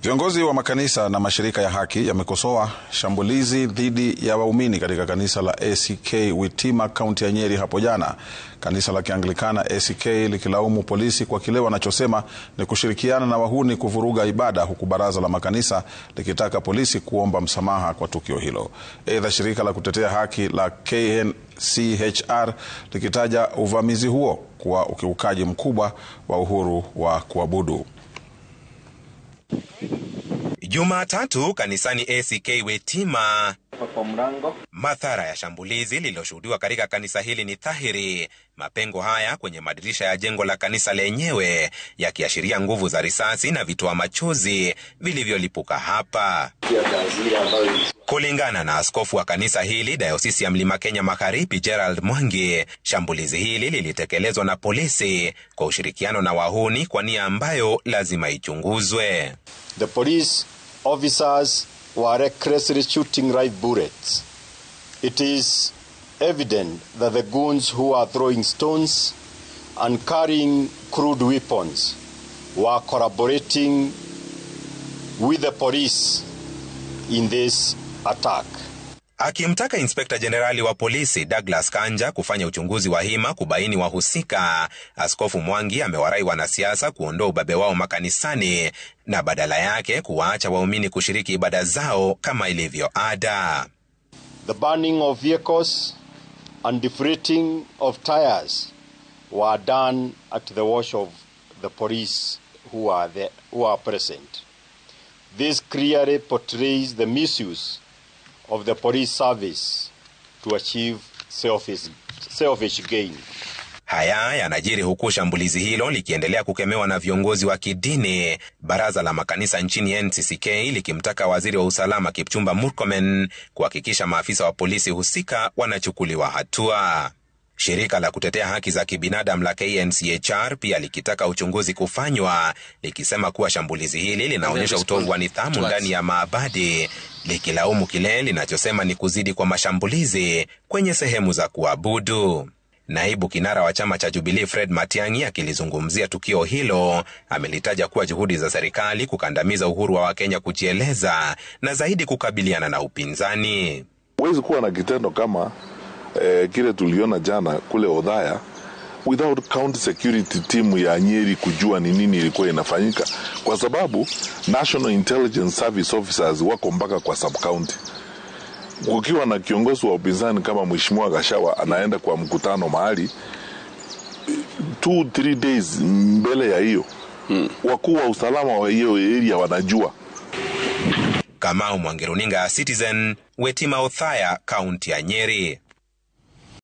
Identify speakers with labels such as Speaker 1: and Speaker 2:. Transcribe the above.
Speaker 1: Viongozi wa makanisa na mashirika ya haki yamekosoa shambulizi dhidi ya waumini katika kanisa la ACK Witima, kaunti ya Nyeri hapo jana. Kanisa la Kianglikana ACK likilaumu polisi kwa kile wanachosema ni kushirikiana na wahuni kuvuruga ibada, huku baraza la makanisa likitaka polisi kuomba msamaha kwa tukio hilo. Aidha, shirika la kutetea haki la KNCHR likitaja uvamizi huo kuwa ukiukaji mkubwa wa uhuru wa kuabudu.
Speaker 2: Jumatatu kanisani ACK Witima, madhara ya shambulizi lililoshuhudiwa katika kanisa hili ni dhahiri. Mapengo haya kwenye madirisha ya jengo la kanisa lenyewe yakiashiria nguvu za risasi na vitoa machozi vilivyolipuka hapa. Kulingana na askofu wa kanisa hili Dayosisi ya Mlima Kenya Magharibi Gerald Mwangi, shambulizi hili lilitekelezwa na polisi kwa ushirikiano na wahuni kwa nia ambayo lazima ichunguzwe.
Speaker 3: The police officers were recklessly shooting live bullets. It is evident that the goons who are throwing stones and carrying crude weapons were collaborating with the police in this attack.
Speaker 2: Akimtaka Inspekta Jenerali wa polisi Douglas Kanja kufanya uchunguzi wa hima kubaini wahusika, Askofu Mwangi amewarai wanasiasa kuondoa ubabe wao makanisani na badala yake kuwaacha waumini kushiriki ibada zao kama ilivyo ada.
Speaker 3: The burning of vehicles and deflating of tires were done at the watch of the police who are present. This clearly portrays the misuse of the police service to achieve selfish gain.
Speaker 2: Haya yanajiri huku shambulizi hilo likiendelea kukemewa na viongozi wa kidini. Baraza la makanisa nchini NCCK likimtaka waziri wa usalama Kipchumba Murkomen kuhakikisha maafisa wa polisi husika wanachukuliwa hatua. Shirika la kutetea haki za kibinadamu la KNCHR pia likitaka uchunguzi kufanywa, likisema kuwa shambulizi hili linaonyesha utovu wa nidhamu ndani ya maabadi, likilaumu kile linachosema ni kuzidi kwa mashambulizi kwenye sehemu za kuabudu. Naibu kinara wa chama cha Jubilee Fred Matiang'i akilizungumzia tukio hilo amelitaja kuwa juhudi za serikali kukandamiza uhuru wa Wakenya kujieleza na zaidi kukabiliana na upinzani.
Speaker 4: Huwezi kuwa na kitendo kama kile tuliona jana kule Odhaya without county security team ya Nyeri kujua ni nini ilikuwa inafanyika, kwa sababu National Intelligence Service officers wako mpaka kwa sub county. Ukiwa na kiongozi wa upinzani kama Mheshimiwa Gashawa anaenda kwa mkutano mahali 2-3 days mbele ya hiyo, wakuu wa usalama wa hiyo area wanajua.
Speaker 2: Kamau Mwangi, Runinga Citizen, Witima Othaya, kaunti ya Nyeri.